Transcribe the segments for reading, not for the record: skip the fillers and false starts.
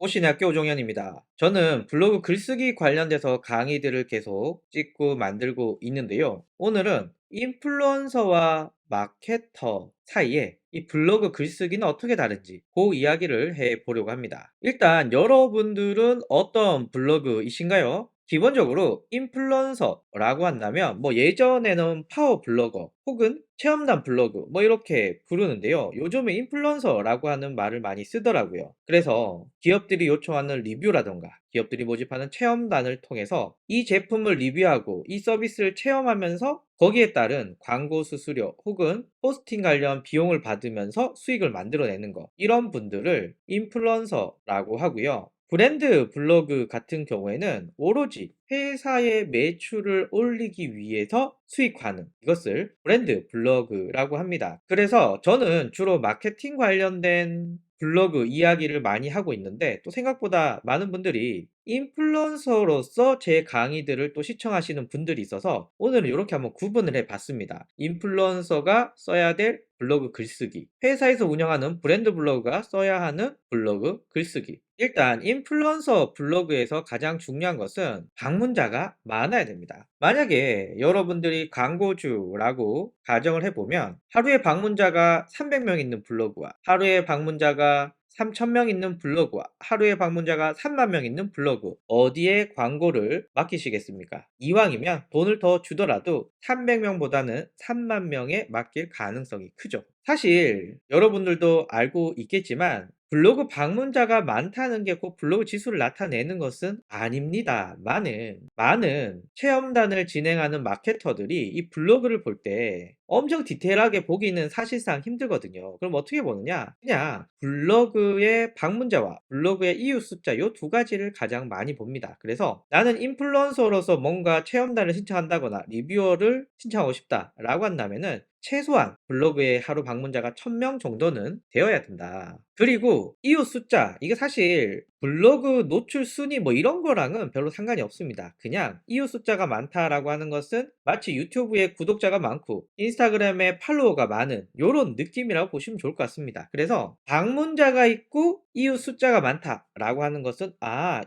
호신의 학교 오종현입니다. 저는 블로그 글쓰기 관련돼서 강의들을 계속 찍고 만들고 있는데요. 오늘은 인플루언서와 마케터 사이에 이 블로그 글쓰기는 어떻게 다른지 그 이야기를 해보려고 합니다. 일단 여러분들은 어떤 블로그이신가요? 기본적으로 인플루언서라고 한다면 예전에는 파워 블로거 혹은 체험단 블로그 이렇게 부르는데요. 요즘에 인플루언서라고 하는 말을 많이 쓰더라고요. 그래서 기업들이 요청하는 리뷰라던가 기업들이 모집하는 체험단을 통해서 이 제품을 리뷰하고 이 서비스를 체험하면서 거기에 따른 광고 수수료 혹은 호스팅 관련 비용을 받으면서 수익을 만들어내는 거, 이런 분들을 인플루언서라고 하고요. 브랜드 블로그 같은 경우에는 오로지 회사의 매출을 올리기 위해서 수익화는, 이것을 브랜드 블로그라고 합니다. 그래서 저는 주로 마케팅 관련된 블로그 이야기를 많이 하고 있는데, 또 생각보다 많은 분들이 인플루언서로서 제 강의들을 또 시청하시는 분들이 있어서 오늘은 이렇게 한번 구분을 해 봤습니다. 인플루언서가 써야 될 블로그 글쓰기, 회사에서 운영하는 브랜드 블로그가 써야 하는 블로그 글쓰기. 일단 인플루언서 블로그에서 가장 중요한 것은 방문자가 많아야 됩니다. 만약에 여러분들이 광고주라고 가정을 해보면 하루에 방문자가 300명 있는 블로그와 하루에 방문자가 3,000명 있는 블로그와 하루에 방문자가 3만 명 있는 블로그, 어디에 광고를 맡기시겠습니까? 이왕이면 돈을 더 주더라도 300명보다는 3만 명에 맡길 가능성이 크죠. 사실 여러분들도 알고 있겠지만 블로그 방문자가 많다는 게 꼭 블로그 지수를 나타내는 것은 아닙니다. 많은 체험단을 진행하는 마케터들이 이 블로그를 볼 때 엄청 디테일하게 보기는 사실상 힘들거든요. 그럼 어떻게 보느냐? 그냥 블로그의 방문자와 블로그의 이웃 숫자, 요 두 가지를 가장 많이 봅니다. 그래서 나는 인플루언서로서 뭔가 체험단을 신청한다거나 리뷰어를 신청하고 싶다라고 한다면은 최소한 블로그에 하루 방문자가 1000명 정도는 되어야 된다. 그리고 이웃 숫자, 이게 사실 블로그 노출 순위 이런 거랑은 별로 상관이 없습니다. 그냥 이웃 숫자가 많다라고 하는 것은 마치 유튜브에 구독자가 많고 인스타그램에 팔로워가 많은 요런 느낌이라고 보시면 좋을 것 같습니다. 그래서 방문자가 있고 이웃 숫자가 많다라고 하는 것은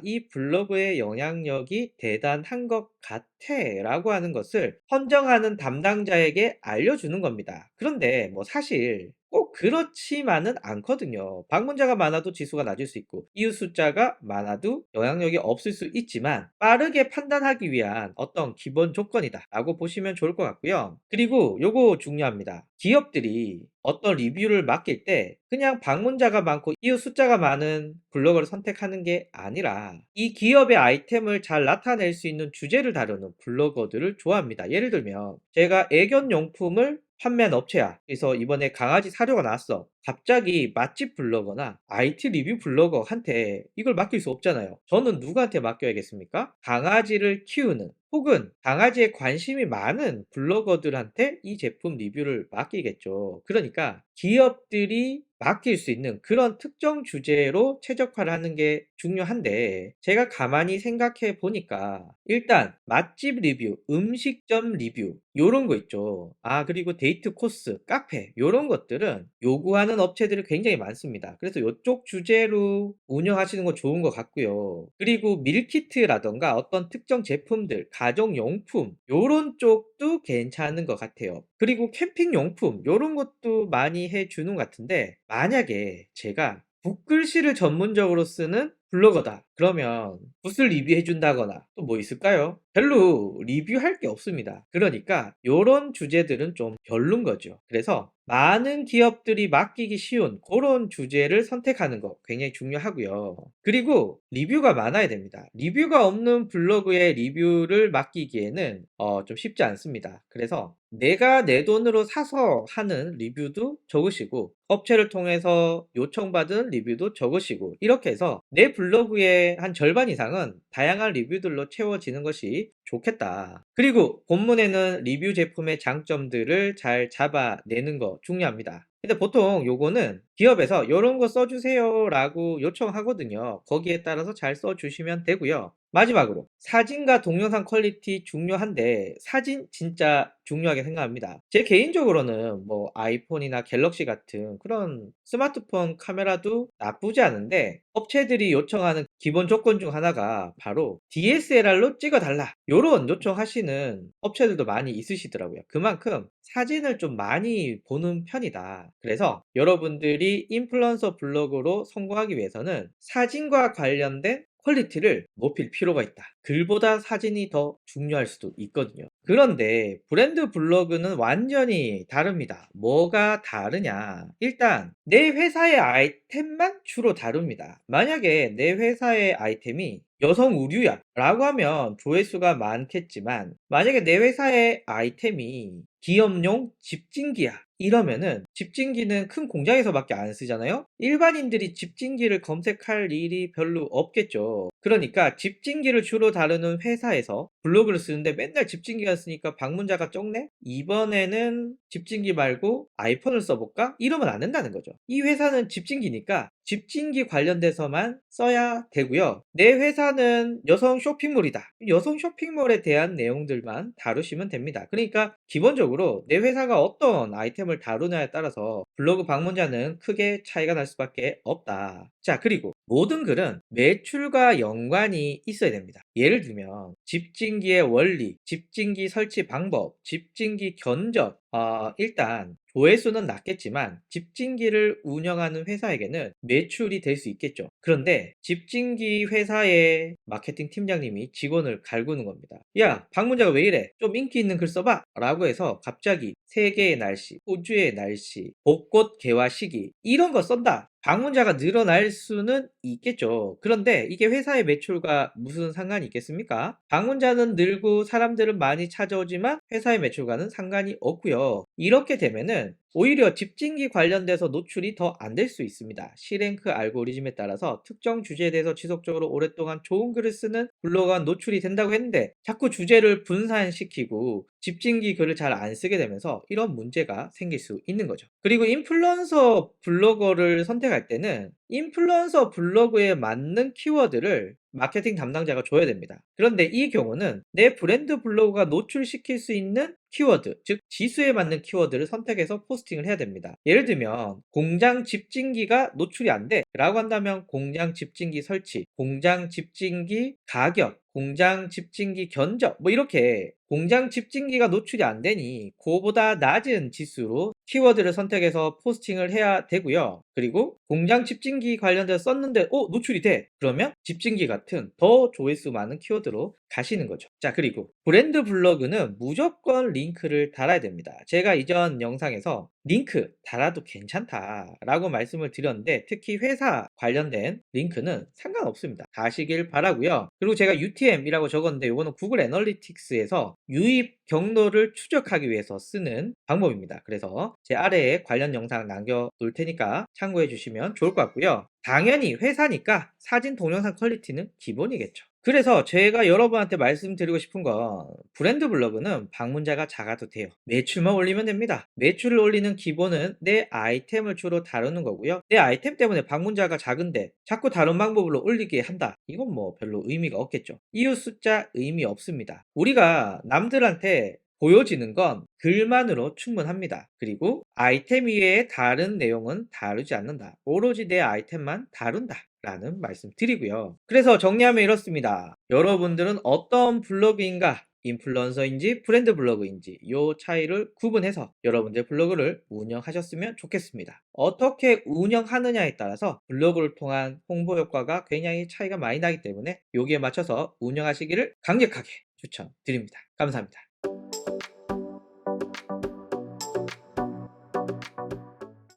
이 블로그의 영향력이 대단한 것 같아 라고 하는 것을 선정하는 담당자에게 알려주는 겁니다. 그런데 사실 꼭 그렇지만은 않거든요. 방문자가 많아도 지수가 낮을 수 있고 이웃 숫자가 많아도 영향력이 없을 수 있지만 빠르게 판단하기 위한 어떤 기본 조건이다 라고 보시면 좋을 것 같고요. 그리고 요거 중요합니다. 기업들이 어떤 리뷰를 맡길 때 그냥 방문자가 많고 이웃 숫자가 많은 블로거를 선택하는 게 아니라 이 기업의 아이템을 잘 나타낼 수 있는 주제를 다루는 블로거들을 좋아합니다. 예를 들면 제가 애견용품을 판매한 업체야. 그래서 이번에 강아지 사료가 나왔어. 갑자기 맛집 블로거나 IT 리뷰 블로거한테 이걸 맡길 수 없잖아요. 저는 누구한테 맡겨야겠습니까? 강아지를 키우는 혹은 강아지에 관심이 많은 블로거들한테 이 제품 리뷰를 맡기겠죠. 그러니까 기업들이 맡길 수 있는 그런 특정 주제로 최적화를 하는 게 중요한데, 제가 가만히 생각해 보니까 일단 맛집 리뷰, 음식점 리뷰 요런 거 있죠. 그리고 데이트 코스, 카페 요런 것들은 요구하는 업체들이 굉장히 많습니다. 그래서 요쪽 주제로 운영하시는 거 좋은 것 같고요. 그리고 밀키트라던가 어떤 특정 제품들, 가정용품 요런 쪽도 괜찮은 것 같아요. 그리고 캠핑용품 요런 것도 많이 해주는 것 같은데, 만약에 제가 붓글씨를 전문적으로 쓰는 블로거다 그러면 붓을 리뷰해 준다거나 또 뭐 있을까요? 별로 리뷰할 게 없습니다. 그러니까 요런 주제들은 좀 별론 거죠. 그래서 많은 기업들이 맡기기 쉬운 그런 주제를 선택하는 거 굉장히 중요하고요. 그리고 리뷰가 많아야 됩니다. 리뷰가 없는 블로그에 리뷰를 맡기기에는 좀 쉽지 않습니다. 그래서 내가 내 돈으로 사서 하는 리뷰도 적으시고 업체를 통해서 요청받은 리뷰도 적으시고, 이렇게 해서 내 블로그의 한 절반 이상은 다양한 리뷰들로 채워지는 것이 좋겠다. 그리고 본문에는 리뷰 제품의 장점들을 잘 잡아내는 거 중요합니다. 근데 보통 요거는 기업에서 "요런 거 써 주세요."라고 요청하거든요. 거기에 따라서 잘 써 주시면 되고요. 마지막으로 사진과 동영상 퀄리티 중요한데 사진 진짜 중요하게 생각합니다. 제 개인적으로는 뭐 아이폰이나 갤럭시 같은 그런 스마트폰 카메라도 나쁘지 않은데 업체들이 요청하는 기본 조건 중 하나가 바로 "DSLR로 찍어 달라." 요런 요청하시는 업체들도 많이 있으시더라고요. 그만큼 사진을 좀 많이 보는 편이다. 그래서 여러분들이 인플루언서 블로그로 성공하기 위해서는 사진과 관련된 퀄리티를 높일 필요가 있다. 글보다 사진이 더 중요할 수도 있거든요. 그런데 브랜드 블로그는 완전히 다릅니다. 뭐가 다르냐? 일단 내 회사의 아이템만 주로 다룹니다. 만약에 내 회사의 아이템이 여성 의류야 라고 하면 조회수가 많겠지만 만약에 내 회사의 아이템이 기업용 집진기야 이러면은 집진기는 큰 공장에서밖에 안 쓰잖아요. 일반인들이 집진기를 검색할 일이 별로 없겠죠. 그러니까 집진기를 주로 다루는 회사에서 블로그를 쓰는데 맨날 집진기만 쓰니까 방문자가 적네? 이번에는 집진기 말고 아이폰을 써볼까? 이러면 안 된다는 거죠. 이 회사는 집진기니까 집진기 관련돼서만 써야 되고요. 내 회사는 여성 쇼핑몰이다. 여성 쇼핑몰에 대한 내용들만 다루시면 됩니다. 그러니까 기본적으로 내 회사가 어떤 아이템을 다루냐에 따라서 블로그 방문자는 크게 차이가 날 수밖에 없다. 자, 그리고 모든 글은 매출과 연관이 있어야 됩니다. 예를 들면 집진기의 원리, 집진기 설치 방법, 집진기 견적, 일단 조회수는 낮겠지만 집진기를 운영하는 회사에게는 매출이 될 수 있겠죠. 그런데 집진기 회사의 마케팅 팀장님이 직원을 갈구는 겁니다. 야, 방문자가 왜 이래? 좀 인기 있는 글 써봐! 라고 해서 갑자기 세계의 날씨, 호주의 날씨, 벚꽃 개화 시기 이런 거 썬다. 방문자가 늘어날 수는 있겠죠. 그런데 이게 회사의 매출과 무슨 상관이 있겠습니까? 방문자는 늘고 사람들은 많이 찾아오지만 회사의 매출과는 상관이 없고요. 이렇게 되면은 오히려 집진기 관련돼서 노출이 더 안 될 수 있습니다. C랭크 알고리즘에 따라서 특정 주제에 대해서 지속적으로 오랫동안 좋은 글을 쓰는 블로거가 노출이 된다고 했는데 자꾸 주제를 분산시키고 집진기 글을 잘 안 쓰게 되면서 이런 문제가 생길 수 있는 거죠. 그리고 인플루언서 블로거를 선택할 때는 인플루언서 블로그에 맞는 키워드를 마케팅 담당자가 줘야 됩니다. 그런데 이 경우는 내 브랜드 블로그가 노출시킬 수 있는 키워드, 즉 지수에 맞는 키워드를 선택해서 포스팅을 해야 됩니다. 예를 들면 공장 집진기가 노출이 안 돼 라고 한다면 공장 집진기 설치, 공장 집진기 가격, 공장 집진기 견적 뭐 이렇게 공장 집진기가 노출이 안 되니 그보다 낮은 지수로 키워드를 선택해서 포스팅을 해야 되고요. 그리고 공장 집진기 관련돼서 썼는데 노출이 돼. 그러면 집진기 같은 더 조회수 많은 키워드로 가시는 거죠. 자, 그리고 브랜드 블로그는 무조건 링크를 달아야 됩니다. 제가 이전 영상에서 링크 달아도 괜찮다라고 말씀을 드렸는데 특히 회사 관련된 링크는 상관없습니다. 다시길 바라고요. 그리고 제가 UTM이라고 적었는데 이거는 구글 애널리틱스에서 유입 경로를 추적하기 위해서 쓰는 방법입니다. 그래서 제 아래에 관련 영상 남겨놓을 테니까 참고해 주시면 좋을 것 같고요. 당연히 회사니까 사진 동영상 퀄리티는 기본이겠죠. 그래서 제가 여러분한테 말씀드리고 싶은 건 브랜드 블로그는 방문자가 작아도 돼요. 매출만 올리면 됩니다. 매출을 올리는 기본은 내 아이템을 주로 다루는 거고요. 내 아이템 때문에 방문자가 작은데 자꾸 다른 방법으로 올리게 한다. 이건 뭐 별로 의미가 없겠죠. 이웃 숫자 의미 없습니다. 우리가 남들한테 보여지는 건 글만으로 충분합니다. 그리고 아이템 이외에 다른 내용은 다루지 않는다. 오로지 내 아이템만 다룬다. 라는 말씀 드리고요. 그래서 정리하면 이렇습니다. 여러분들은 어떤 블로그인가? 인플루언서인지 브랜드 블로그인지 이 차이를 구분해서 여러분들 블로그를 운영하셨으면 좋겠습니다. 어떻게 운영하느냐에 따라서 블로그를 통한 홍보 효과가 굉장히 차이가 많이 나기 때문에 여기에 맞춰서 운영하시기를 강력하게 추천드립니다. 감사합니다.